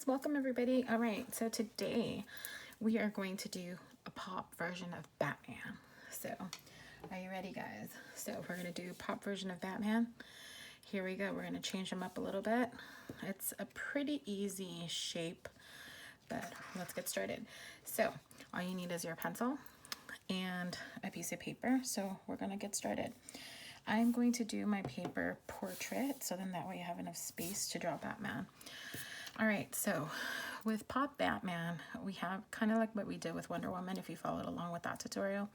guys, welcome everybody. All right, so today we are going to do a pop version of Batman. So are you ready, guys? So we're going to do a pop version of Batman. Here we go. We're going to change them up a little bit. It's a pretty easy shape, but let's get started. So all you need is your pencil and a piece of paper. So we're going to get started. I'm going to do my paper portrait, so then that way you have enough space to draw Batman. All right, so with Pop Batman, we have kind of like what we did with Wonder Woman, if you followed along with that tutorial.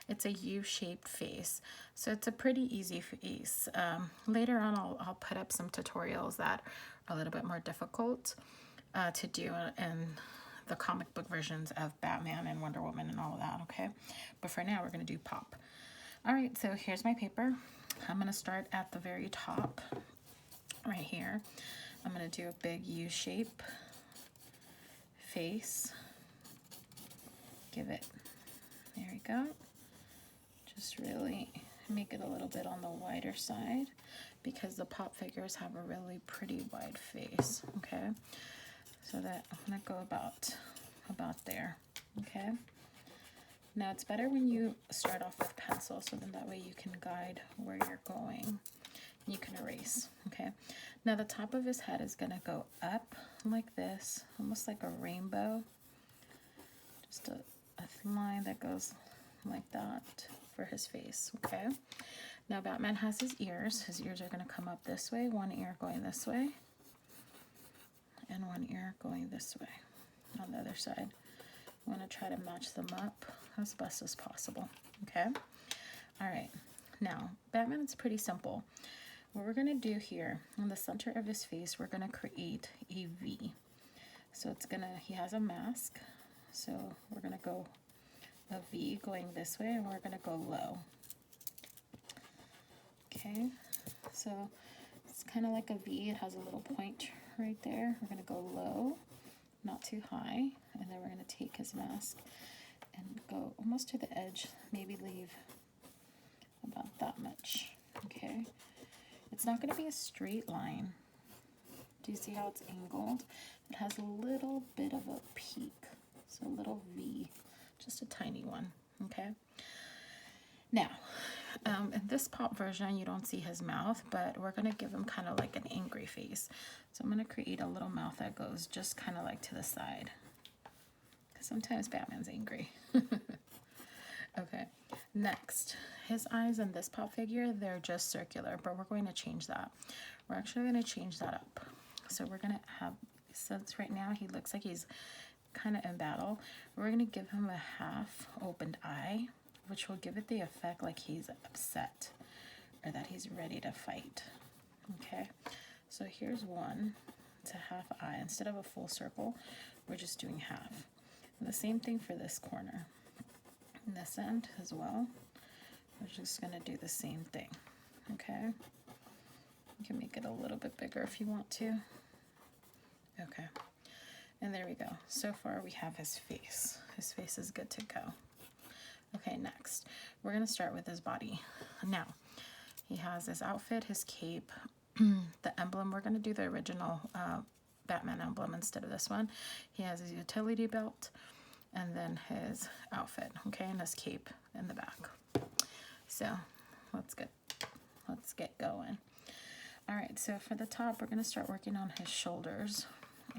It's a U-shaped face, so it's a pretty easy face. Later on, I'll put up some tutorials that are a little bit more difficult to do in the comic book versions of Batman and Wonder Woman and all of that, okay? But for now, we're going to do Pop. All right, so here's my paper. I'm going to start at the very top right here. I'm going to do a big U shape face. Give it, there we go. Just really make it a little bit on the wider side because the pop figures have a really pretty wide face, okay? So that I'm going to go about there, okay? Now it's better when you start off with pencil, so then that way you can guide where you're going. You can erase, okay? Now the top of his head is gonna go up like this, almost like a rainbow. Just a line that goes like that for his face, okay? Now Batman has his ears. His ears are gonna come up this way, one ear going this way, and one ear going this way on the other side. I'm gonna try to match them up as best as possible, okay? All right, now Batman is pretty simple. What we're gonna do here, in the center of his face, we're gonna create a V. So he has a mask, so we're gonna go a V going this way, and we're gonna go low. Okay, so it's kind of like a V. It has a little point right there. We're gonna go low, not too high, and then we're gonna take his mask and go almost to the edge, maybe leave about that much, okay? It's not going to be a straight line. Do you see how it's angled? It has a little bit of a peak, so a little V, just a tiny one, okay? Now, in this pop version, you don't see his mouth, but we're going to give him kind of like an angry face. So I'm going to create a little mouth that goes just kind of like to the side, because sometimes Batman's angry. Okay, next, his eyes in this pop figure, they're just circular, but we're going to change that. We're actually going to change that up. So we're going to have, since right now he looks like he's kind of in battle, we're going to give him a half opened eye, which will give it the effect like he's upset or that he's ready to fight. Okay, so here's one. It's a half eye. Instead of a full circle, we're just doing half. And the same thing for this corner. In this end as well, we're just going to do the same thing, okay? You can make it a little bit bigger if you want to. Okay, and there we go. So far we have his face. His face is good to go. Okay, next, we're going to start with his body. Now, he has his outfit, his cape, the emblem. We're going to do the original Batman emblem instead of this one. He has his utility belt, and then his outfit, okay, and his cape in the back. So let's get going. All right, so for the top, we're gonna start working on his shoulders,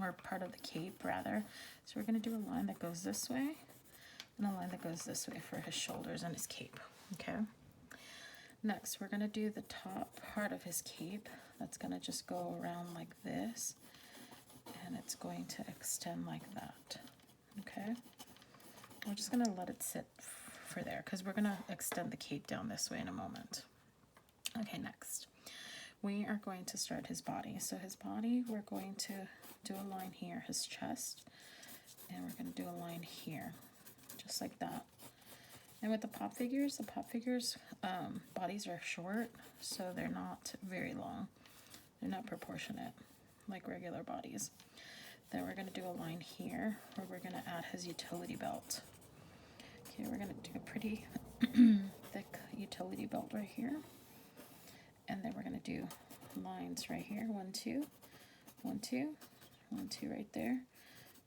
or part of the cape rather. So we're gonna do a line that goes this way, and a line that goes this way for his shoulders and his cape, okay? Next, we're gonna do the top part of his cape. That's gonna just go around like this, and it's going to extend like that, okay? We're just going to let it sit for there because we're going to extend the cape down this way in a moment. Okay, next. We are going to start his body. So his body, we're going to do a line here, his chest, and we're going to do a line here, just like that. And with the pop figures, bodies are short, so they're not very long. They're not proportionate like regular bodies. Then we're going to do a line here where we're going to add his utility belt. Okay, we're going to do a pretty thick utility belt right here. And then we're going to do lines right here. 1, 2, 1, 2, 1, 2 right there,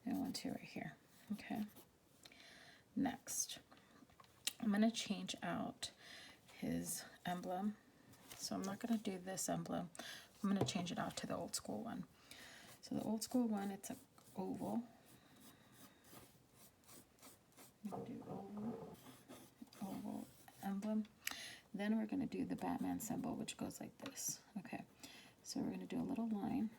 and 1, 2 right here. Okay. Next, I'm going to change out his emblem. So I'm not going to do this emblem. I'm going to change it out to the old school one. So the old school one, it's an oval. I'm going to do oval emblem. Then we're going to do the Batman symbol, which goes like this. Okay, so we're going to do a little line,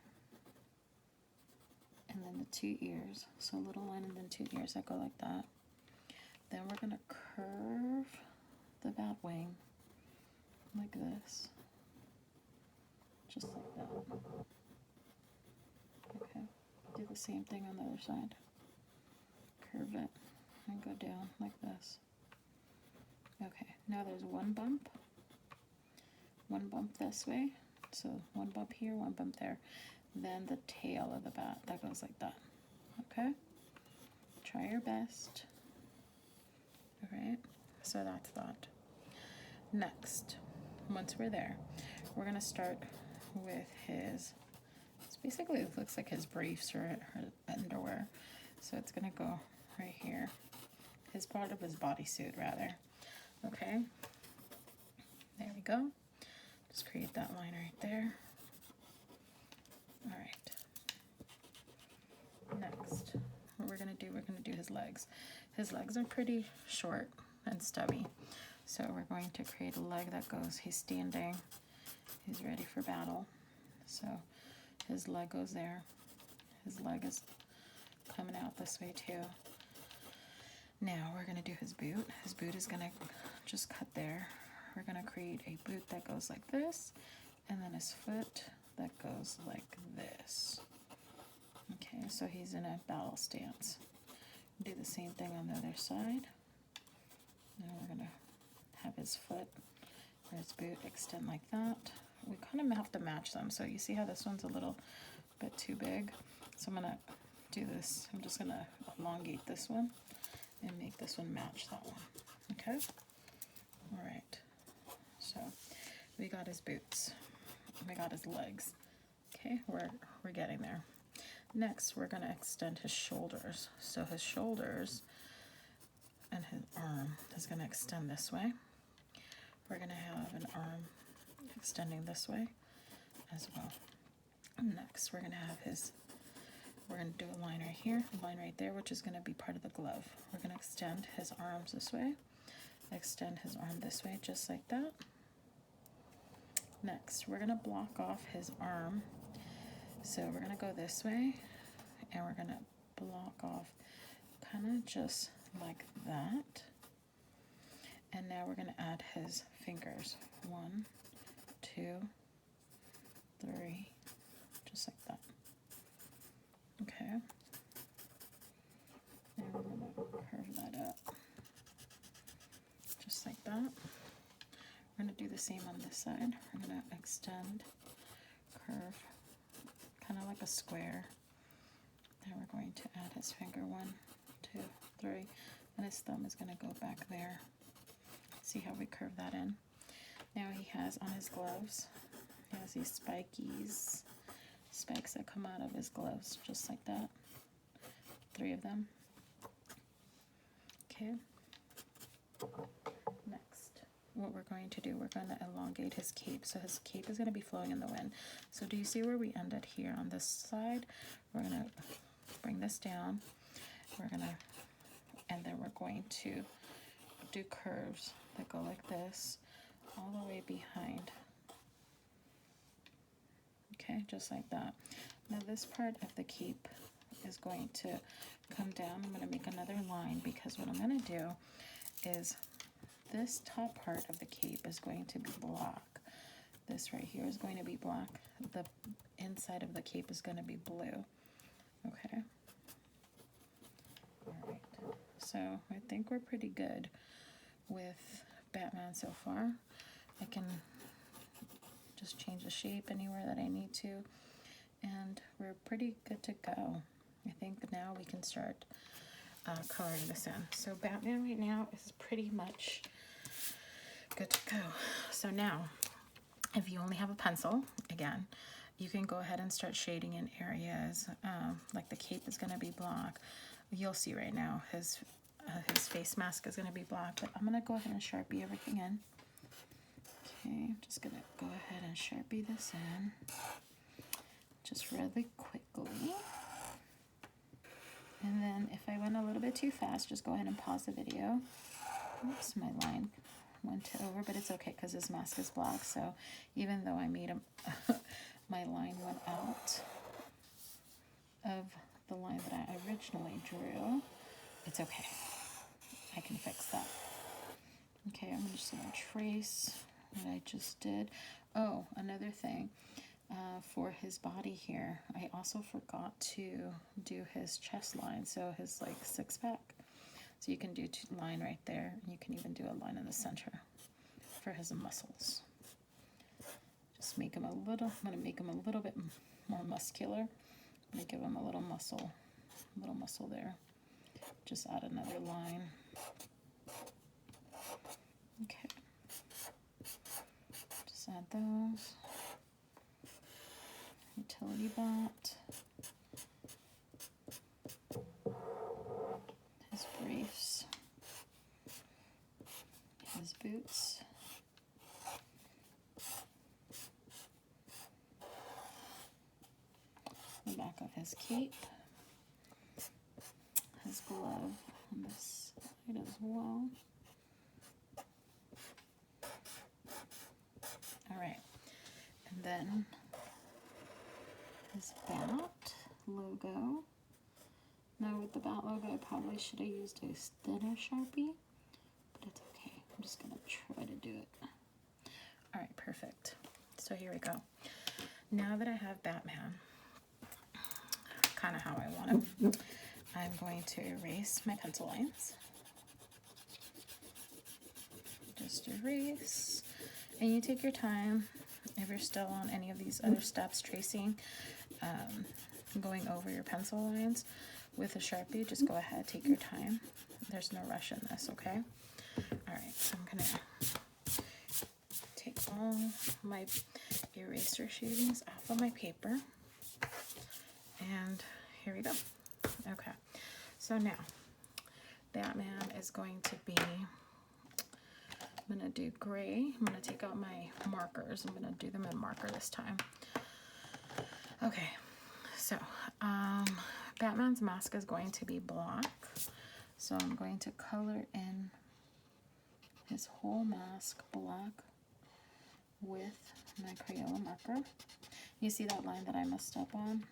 and then the 2 ears. So a little line and then 2 ears that go like that. Then we're going to curve the bat wing like this, just like that. Okay, do the same thing on the other side. Curve it and go down like this. Okay, now there's one bump this way. So one bump here, one bump there. Then the tail of the bat that goes like that. Okay, try your best. All right, so that's that. Next, once we're there, we're gonna start with his, it's basically, it looks like his briefs or her underwear. So it's gonna go right here. His part of his bodysuit rather. Okay, there we go. Just create that line right there. All right. Next, what we're gonna do his legs. His legs are pretty short and stubby. So we're going to create a leg that goes, he's standing, he's ready for battle. So his leg goes there. His leg is coming out this way too. Now we're gonna do his boot. His boot is gonna just cut there. We're gonna create a boot that goes like this, and then his foot that goes like this. Okay, so he's in a battle stance. Do the same thing on the other side. Now we're gonna have his foot or his boot extend like that. We kind of have to match them. So you see how this one's a little bit too big? So I'm gonna do this. I'm just gonna elongate this one and make this one match that one. Okay? All right. So we got his boots. We got his legs. Okay, we're getting there. Next, we're gonna extend his shoulders. So his shoulders and his arm is gonna extend this way. We're gonna have an arm extending this way as well. Next, we're gonna have we're gonna do a line right here, a line right there, which is gonna be part of the glove. We're gonna extend his arms this way, extend his arm this way, just like that. Next, we're gonna block off his arm. So we're gonna go this way, and we're gonna block off kind of just like that. And now we're gonna add his fingers. 1, 2, 3, just like that. Okay. And we're gonna curve that up, just like that. We're gonna do the same on this side. We're gonna extend, curve, kind of like a square. Then we're going to add his finger. 1, 2, 3, and his thumb is gonna go back there. See how we curve that in? Now he has on his gloves, he has these spikes that come out of his gloves, just like that. 3 of them. Okay. Next, what we're going to do, we're going to elongate his cape. So his cape is going to be flowing in the wind. So do you see where we ended here on this side? We're going to bring this down. And then we're going to do curves that go like this all the way behind. Okay, just like that. Now this part of the cape is going to come down. I'm going to make another line because what I'm going to do is this top part of the cape is going to be black. This right here is going to be black. The inside of the cape is going to be blue. Okay. All right. So I think we're pretty good with Batman so far. I can just change the shape anywhere that I need to, and we're pretty good to go. I think now we can start coloring this in. So Batman right now is pretty much good to go. So now, if you only have a pencil, again, you can go ahead and start shading in areas. Like the cape is going to be black. You'll see right now his face mask is going to be black, but I'm going to go ahead and Sharpie everything in. Okay, I'm just going to go ahead and Sharpie this in just really quickly. And then if I went a little bit too fast, just go ahead and pause the video. Oops, my line went over, but it's okay because this mask is black, so even though I made my line went out of the line that I originally drew, it's okay. I can fix that. Okay, I'm just going to trace what I just did. Oh, another thing. For his body here, I also forgot to do his chest line, so his like six-pack. So you can do a line right there, and you can even do a line in the center for his muscles. Just make him I'm gonna make him a little bit more muscular. I'm gonna give him a little muscle there. Just add another line. Okay. Just add those. Utility belt. His briefs. His boots. The back of his cape. His glove on this side as well. Alright. And then his bat logo. Now with the bat logo, I probably should have used a thinner Sharpie, but it's okay. I'm just gonna try to do it. All right, perfect. So here we go. Now that I have Batman, kind of how I want him, I'm going to erase my pencil lines. Just erase, and you take your time. If you're still on any of these other steps, tracing, going over your pencil lines with a Sharpie, just go ahead, take your time. There's no rush in this, okay? All right, so I'm gonna take all my eraser shavings off of my paper, and here we go. Okay, so now Batman is going to be, I'm gonna do gray. I'm gonna take out my markers. I'm gonna do them in marker this time. Okay, so Batman's mask is going to be black. So I'm going to color in his whole mask black with my Crayola marker. You see that line that I messed up on?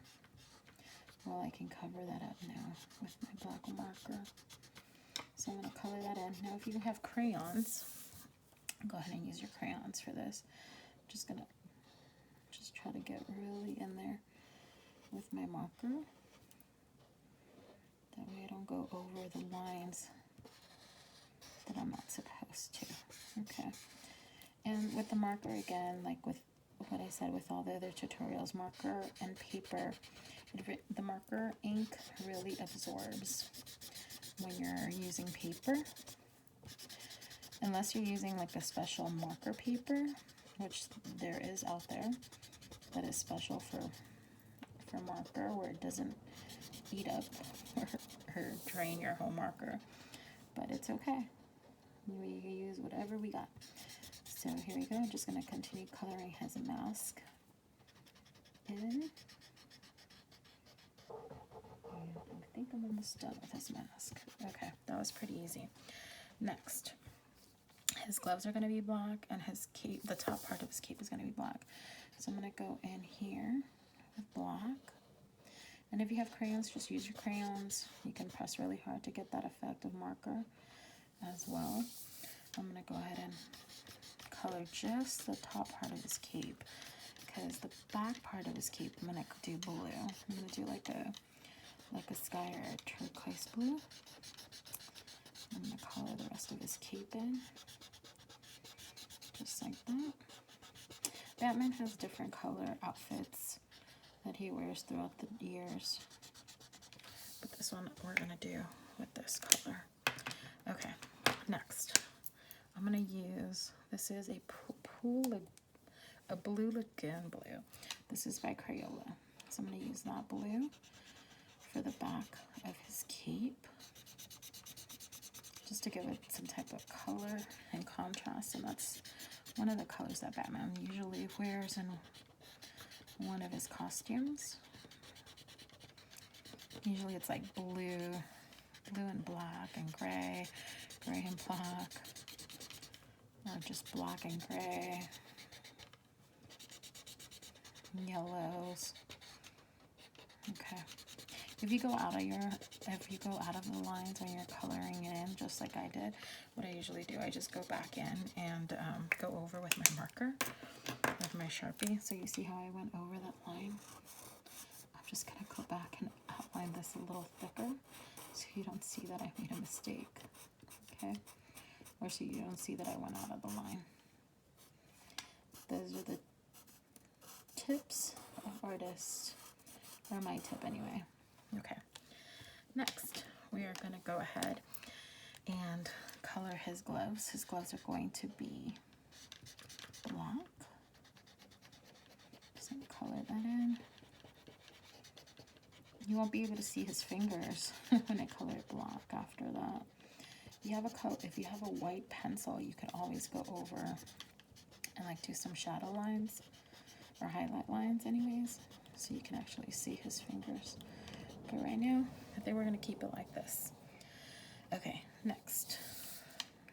Well, I can cover that up now with my black marker. So I'm going to color that in. Now if you have crayons, go ahead and use your crayons for this. I'm just going to try to get really in there with my marker. That way I don't go over the lines that I'm not supposed to. Okay. And with the marker again, like with what I said with all the other tutorials, marker and paper, the marker ink really absorbs when you're using paper. Unless you're using like a special marker paper, which there is out there, that is special for marker, where it doesn't eat up or drain your whole marker. But it's okay. We use whatever we got. So here we go. I'm just going to continue coloring his mask in. And I think I'm almost done with his mask. Okay, that was pretty easy. Next, his gloves are going to be black, and his cape, the top part of his cape, is going to be black. So I'm going to go in here with black. And if you have crayons, just use your crayons. You can press really hard to get that effect of marker as well. I'm going to go ahead and color just the top part of his cape, because the back part of his cape I'm going to do blue. I'm going to do like a sky or a turquoise blue. I'm going to color the rest of his cape in, just like that. Batman has different color outfits that he wears throughout the years, but this one we're going to do with this color. Okay, next I'm going to use, this is a blue lagoon blue. This is by Crayola. So I'm going to use that blue for the back of his cape, just to give it some type of color and contrast. And that's one of the colors that Batman usually wears in one of his costumes. Usually it's like blue and black and gray and black, or just black and gray, yellows. Okay. If you go out of the lines when you're coloring in, just like I did, what I usually do, I just go back in and go over with my marker, with my Sharpie. So you see how I went over that line? I'm just gonna go back and outline this a little thicker, so you don't see that I made a mistake, okay? Or so you don't see that I went out of the line. Those are the tips of artists, or my tip anyway. Okay, next we are going to go ahead and color his gloves. His gloves are going to be black. Just going to color that in. You won't be able to see his fingers when I color it black after that. If you have a white pencil, you can always go over and like do some shadow lines or highlight lines anyways, so you can actually see his fingers. But right now, I think we're going to keep it like this. Okay, next.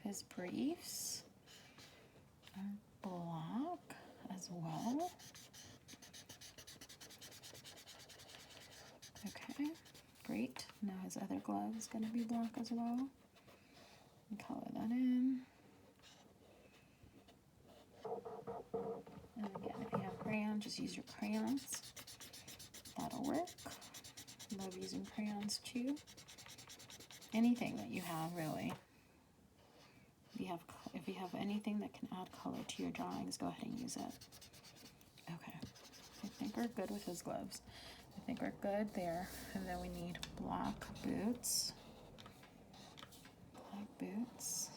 His briefs are black as well. Okay, great. Now his other glove is going to be black as well. And color that in. And again, if you have crayons, just use your crayons. That'll work. Love using crayons too. Anything that you have, really. If you have anything that can add color to your drawings, go ahead and use it. Okay, I think we're good with his gloves. I think we're good there. And then we need black boots. Black boots.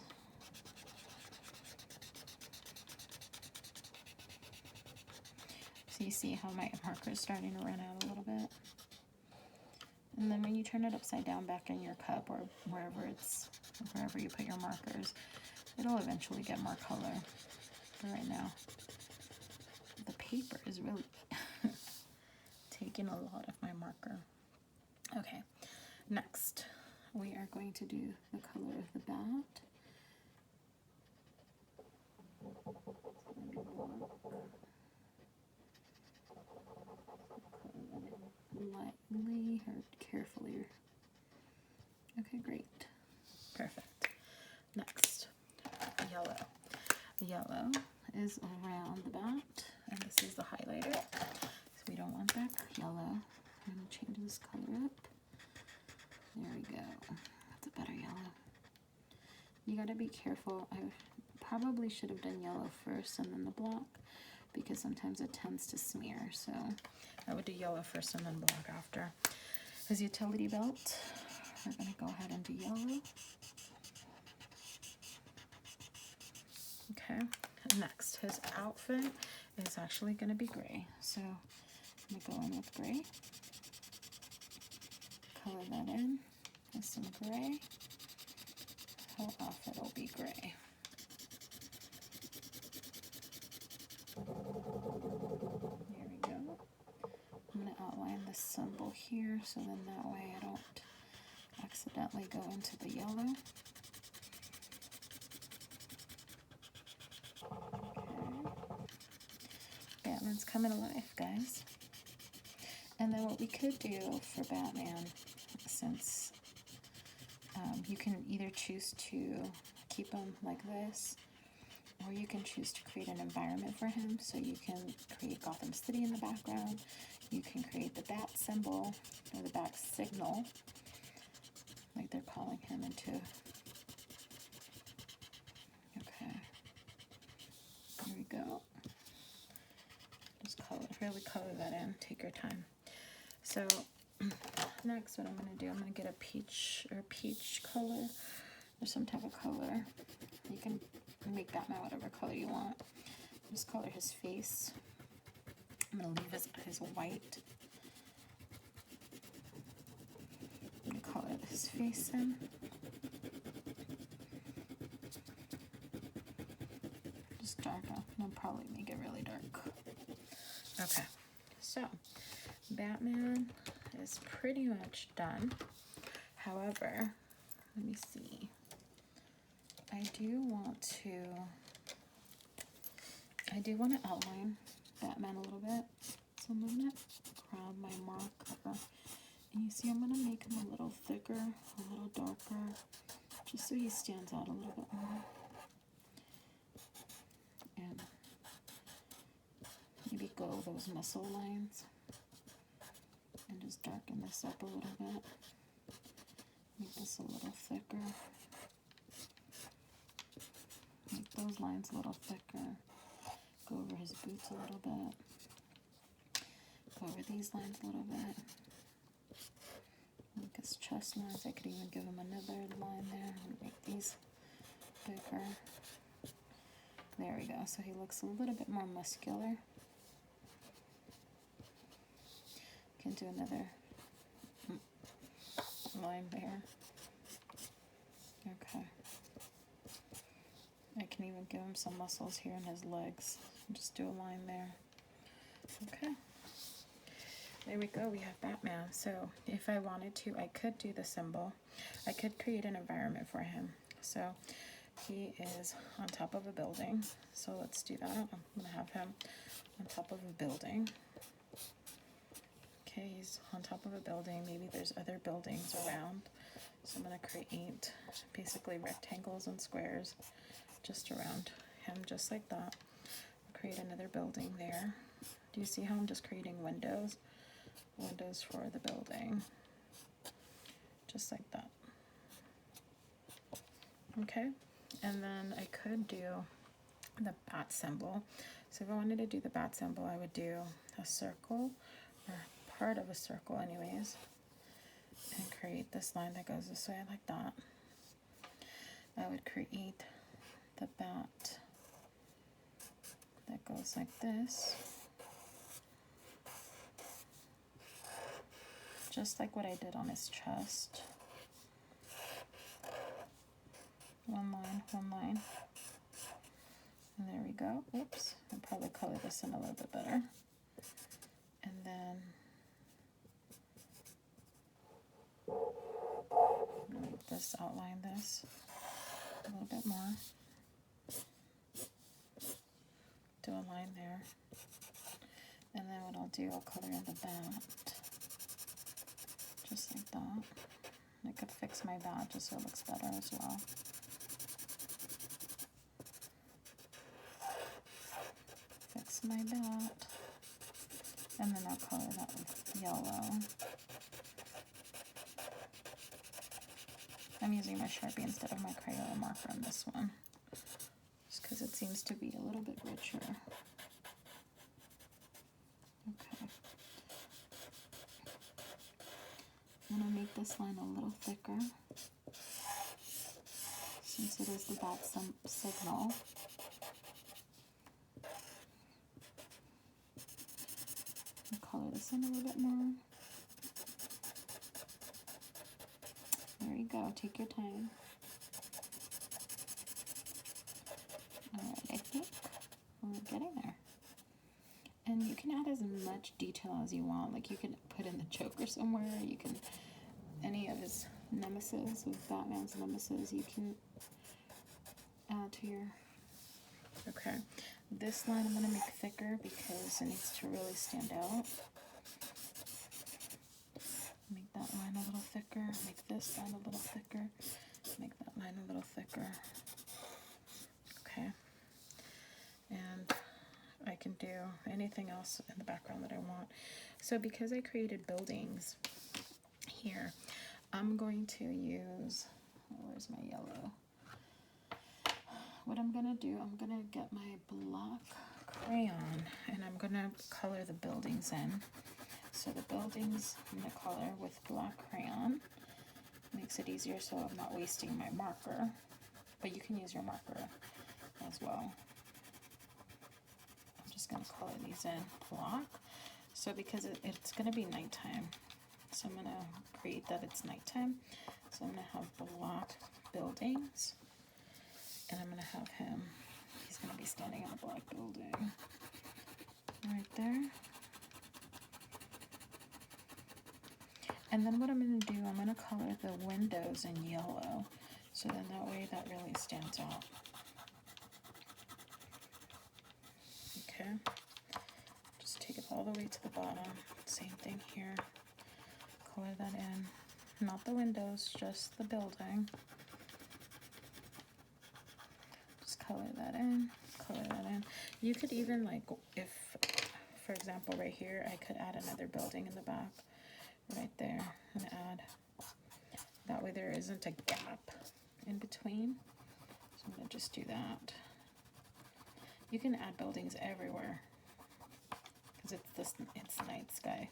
So you see how my marker is starting to run out a little bit. And then when you turn it upside down back in your cup or wherever you put your markers, it'll eventually get more color. But right now, the paper is really taking a lot of my marker. Okay, next we are going to do the color of the bat. Lightly or carefully. Okay, great. Perfect. Next, yellow. Yellow is around the bat, and this is the highlighter. So we don't want that yellow. I'm going to change this color up. There we go. That's a better yellow. You got to be careful. I probably should have done yellow first and then the black, because sometimes it tends to smear. So I would do yellow first and then black after. His utility belt, we're going to go ahead and do yellow. Okay, next, his outfit is actually going to be gray. So I'm going to go in with gray. Color that in with some gray. Whole outfit will be gray. There we go. I'm going to outline this symbol here, so then that way I don't accidentally go into the yellow. Okay. Batman's coming alive, guys. And then what we could do for Batman, since you can either choose to keep him like this, or you can choose to create an environment for him. So you can create Gotham City in the background. You can create the bat symbol, or the bat signal, like they're calling him into. Okay. There we go. Just really color that in. Take your time. So next, what I'm going to do, I'm going to get a peach color, or some type of color. You can make Batman whatever color you want. Just color his face I'm going to leave his white. I'm going to color his face in. Just darker. I'll probably make it really dark. Okay, so Batman is pretty much done. However, let me see. I do want to outline Batman a little bit. So I'm gonna grab my marker, and you see I'm gonna make him a little thicker, a little darker, just so he stands out a little bit more. And maybe go those muscle lines and just darken this up a little bit. Make this a little thicker. Make those lines a little thicker. Go over his boots a little bit. Go over these lines a little bit. Make his chest lines. I could even give him another line there and make these bigger. There we go. So he looks a little bit more muscular. Can do another line there. Okay. I can even give him some muscles here in his legs. Just do a line there. Okay. There we go. We have Batman. So if I wanted to, I could do the symbol. I could create an environment for him. So he is on top of a building. So let's do that. I'm going to have him on top of a building. Okay, he's on top of a building. Maybe there's other buildings around. So I'm going to create basically rectangles and squares just around him, just like that. I'll create another building there. Do you see how I'm just creating windows? Windows for the building. Just like that. Okay, and then I could do the bat symbol. So if I wanted to do the bat symbol, I would do a circle, or part of a circle anyways, and create this line that goes this way like that. I would create the bat that goes like this, just like what I did on his chest. One line, and there we go. Oops, I'll probably color this in a little bit better. And then make this, outline this a little bit more. Do a line there. And then what I'll do, I'll color in the bat. Just like that. I could fix my bat just so it looks better as well. Fix my bat. And then I'll color that with yellow. I'm using my Sharpie instead of my Crayola marker on this one, just because it seems to be a little bit richer. Okay. I'm going to make this line a little thicker, since it is the bat signal. I'll color this in a little bit more. There you go, take your time. Alright, I think we're getting there. And you can add as much detail as you want. Like you can put in the Joker somewhere, you can, any of his nemesis, with Batman's nemesis, you can add to your, okay. This line I'm going to make thicker because it needs to really stand out. Make that line a little thicker, make this line a little thicker, make that line a little thicker. Okay. And I can do anything else in the background that I want. So because I created buildings here, I'm going to use, where's my yellow? What I'm going to do, I'm going to get my black crayon and I'm going to color the buildings in. So the buildings I'm going to color with black crayon. Makes it easier so I'm not wasting my marker. But you can use your marker as well. I'm just just going to color these in block. So because it's going to be nighttime, so I'm going to create that it's nighttime. So I'm going to have block buildings, and I'm going to have him, he's going to be standing in a block building right there. And then what I'm going to do, I'm going to color the windows in yellow, so then that way that really stands out. Okay, just take it all the way to the bottom. Same thing here. Color that in. Not the windows, just the building. Just color that in, color that in. You could even, like, if, for example, right here, I could add another building in the back. Right there, and add, that way there isn't a gap in between. So I'm going to just do that. You can add buildings everywhere because it's night sky.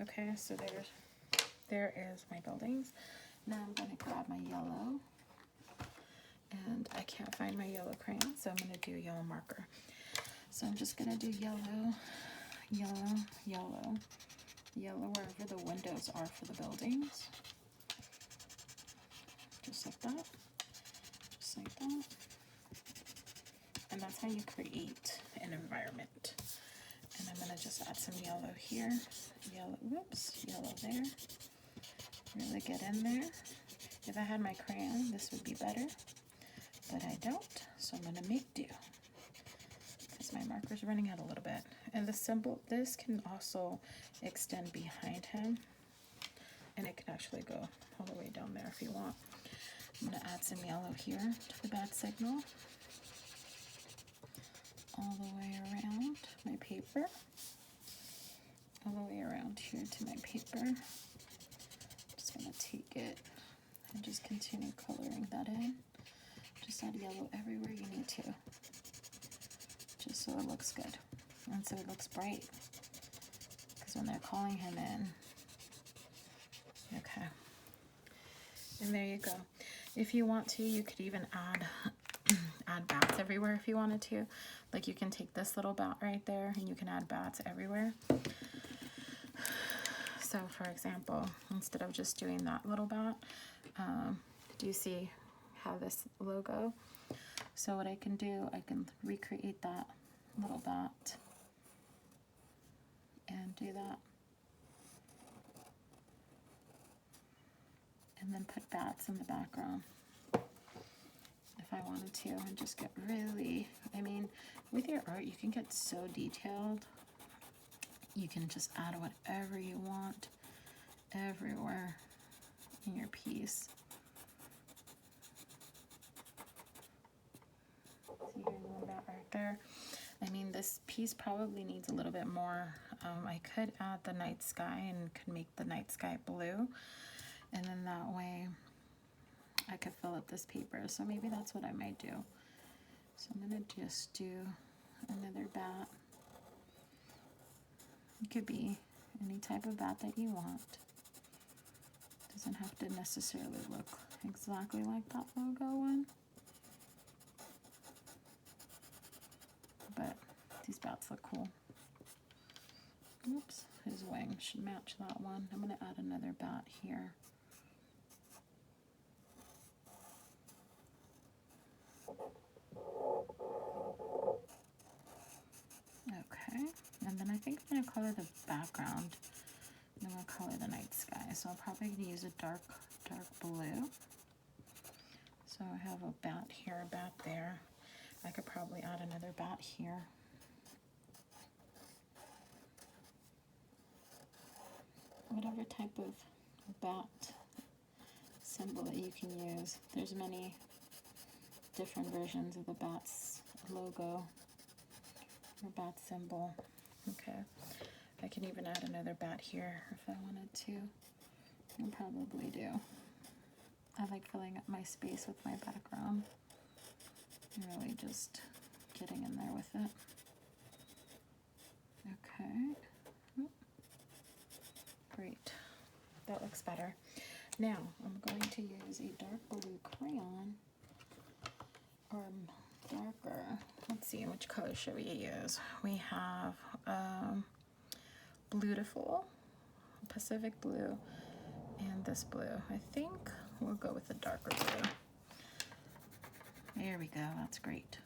Okay, so there is my buildings. Now I'm going to grab my yellow, and I can't find my yellow crayon, so I'm going to do a yellow marker. So I'm just going to do yellow, yellow, yellow, yellow wherever the windows are for the buildings. Just like that. Just like that. And that's how you create an environment. And I'm going to just add some yellow here. Yellow, whoops, yellow there. Really get in there. If I had my crayon, this would be better. But I don't, so I'm going to make do. Because my marker's running out a little bit. And the symbol, this can also extend behind him. And it can actually go all the way down there if you want. I'm going to add some yellow here to the bat signal. All the way around my paper. All the way around here to my paper. Just going to take it and just continue coloring that in. Just add yellow everywhere you need to. Just so it looks good. And so it looks bright. Because when they're calling him in. Okay. And there you go. If you want to, you could even add bats everywhere if you wanted to. Like you can take this little bat right there and you can add bats everywhere. So for example, instead of just doing that little bat, do you see how this logo? So what I can do, I can recreate that little bat and do that. And then put bats in the background if I wanted to, and just get really, I mean, with your art you can get so detailed. You can just add whatever you want everywhere in your piece. See your little bat right there. I mean, this piece probably needs a little bit more. I could add the night sky and could make the night sky blue. And then that way I could fill up this paper. So maybe that's what I might do. So I'm going to just do another bat. It could be any type of bat that you want. Doesn't have to necessarily look exactly like that logo one. But these bats look cool. Oops, his wing should match that one. I'm going to add another bat here. Okay, and then I think I'm going to color the background. And I'm going to color the night sky. So I'm probably going to use a dark blue. So I have a bat here, a bat there. I could probably add another bat here. Whatever type of bat symbol that you can use. There's many different versions of the bat's logo or bat symbol. Okay, I can even add another bat here if I wanted to. I probably do. I like filling up my space with my background. Really just getting in there with it. Okay. Great. That looks better. Now I'm going to use a dark blue crayon, or darker. Let's see, which color should we use? We have Beautiful, Pacific Blue, and this blue. I think we'll go with the darker blue. There we go, that's great.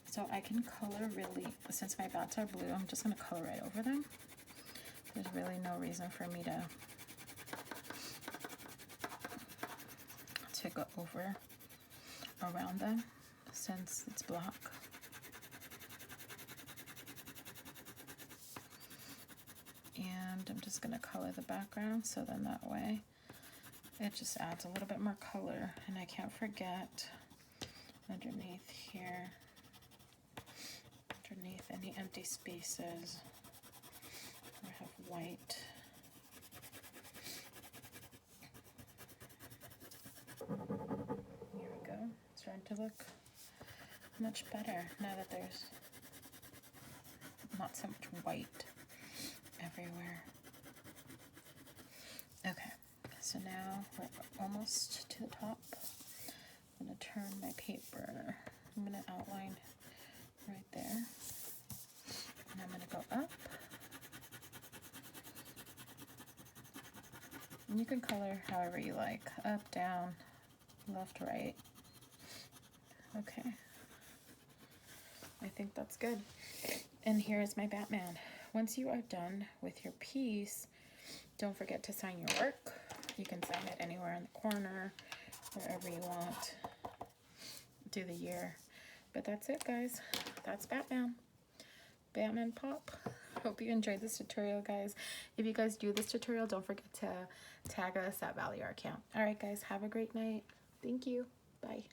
So I can color really, since my bats are blue, I'm just gonna color right over them. There's really no reason for me to go over around them since it's black. And I'm just gonna color the background so then that way it just adds a little bit more color. And I can't forget underneath here, underneath any empty spaces, I have white. Here we go. It's starting to look much better now that there's not so much white everywhere. Okay, so now we're almost to the top. I'm gonna turn my paper. I'm gonna outline right there. And I'm gonna go up. And you can color however you like. Up, down, left, right. Okay. I think that's good. And here is my Batman. Once you are done with your piece, don't forget to sign your work. You can sign it anywhere in the corner, wherever you want. Do the year. But that's it, guys. That's Batman. Batman Pop. Hope you enjoyed this tutorial, guys. If you guys do this tutorial, don't forget to tag us at Valley Art Camp. All right, guys. Have a great night. Thank you. Bye.